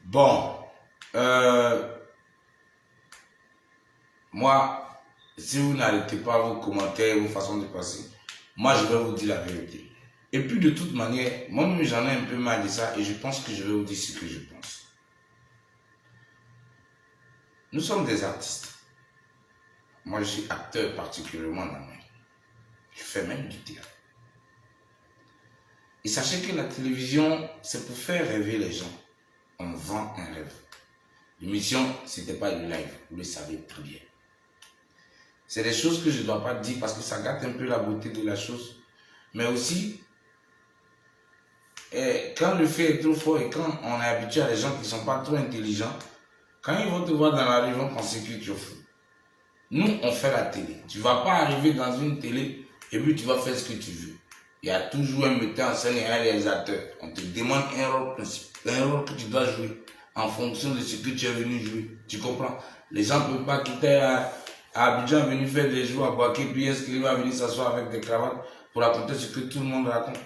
Bon, euh, moi, si vous n'arrêtez pas vos commentaires, vos façons de penser, moi je vais vous dire la vérité. Et puis de toute manière, moi-même j'en ai un peu marre de ça et je pense que je vais vous dire ce que je pense. Nous sommes des artistes. Moi je suis acteur particulièrement dans ma vie. Je fais même du théâtre. Et sachez que la télévision, c'est pour faire rêver les gens. On vend un rêve. L'émission, ce n'était pas du live, vous le savez très bien. C'est des choses que je ne dois pas dire parce que ça gâte un peu la beauté de la chose. Mais aussi, quand le fait est trop fort et quand on est habitué à des gens qui ne sont pas trop intelligents, quand ils vont te voir dans la rue, ils vont penser que tu es fou. Nous, on fait la télé. Tu ne vas pas arriver dans une télé et puis tu vas faire ce que tu veux. Il y a toujours un metteur en scène et un réalisateur. On te demande un rôle principal, un rôle que tu dois jouer en fonction de ce que tu es venu jouer. Tu comprends? Les gens ne peuvent pas quitter à Abidjan venir faire des jours à Boaké, puis est-ce qu'il va venir s'asseoir avec des cravates pour raconter ce que tout le monde raconte?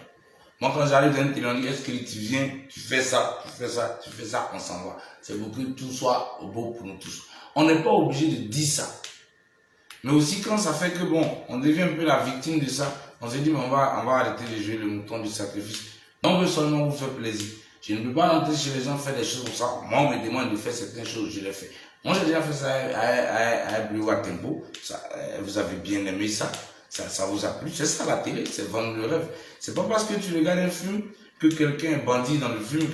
Moi, quand j'arrive dans une télé, on dit, est-ce que tu viens, tu fais ça, tu fais ça, tu fais ça, on s'en va. C'est pour que tout soit beau pour nous tous. On n'est pas obligé de dire ça. Mais aussi quand ça fait que bon, on devient un peu la victime de ça, on se dit mais on va arrêter de jouer le mouton du sacrifice. On veut seulement vous faire plaisir. Je ne peux pas rentrer chez les gens faire des choses comme ça. Moi on me demande de faire certaines choses, je les fais. Moi j'ai déjà fait ça à Blue à Tempo. Vous avez bien aimé ça. Ça vous a plu. C'est ça la télé, c'est vendre le rêve. C'est pas parce que tu regardes un film que quelqu'un est bandit dans le film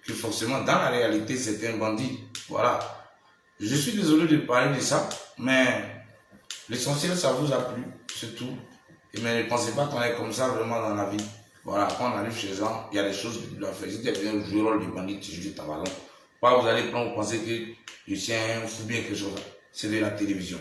que forcément dans la réalité c'est un bandit. Voilà. Je suis désolé de parler de ça, mais l'essentiel, ça vous a plu, c'est tout. Et mais ne pensez pas qu'on est comme ça vraiment dans la vie. Voilà, quand on arrive chez les gens, il y a des choses que tu dois faire. Si tu viens jouer le rôle du bandit, tu joues ta ballon. Pas vous allez prendre, vous pensez que je suis un fou bien quelque chose. C'est de la télévision.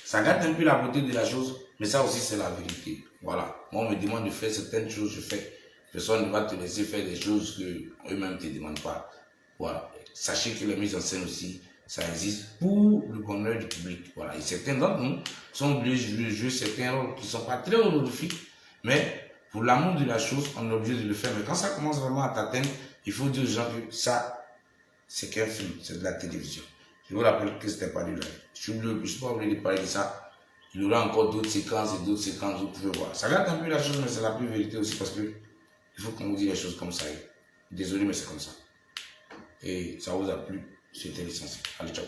Ça gâte un peu la beauté de la chose, mais ça aussi c'est la vérité. Voilà. Moi on me demande de faire certaines choses, je fais. Personne ne va te laisser faire des choses que eux-mêmes ne te demandent pas. Voilà. Sachez que les mises en scène aussi, ça existe pour le bonheur du public. Voilà. Et certains d'entre nous sont obligés de jouer certains rôles qui ne sont pas très honorifiques, mais pour l'amour de la chose, on est obligé de le faire. Mais quand ça commence vraiment à t'atteindre, il faut dire aux gens que ça, c'est qu'un film, c'est de la télévision. Je vous rappelle que ce n'était pas du live. Je ne suis pas obligé de parler de ça. Il y aura encore d'autres séquences et d'autres séquences, vous pouvez voir. Ça gâte un peu la chose, mais c'est la plus vérité aussi parce que il faut qu'on vous dise les choses comme ça. Désolé, mais c'est comme ça. Et ça vous a plu, c'était l'essentiel. Allez, ciao.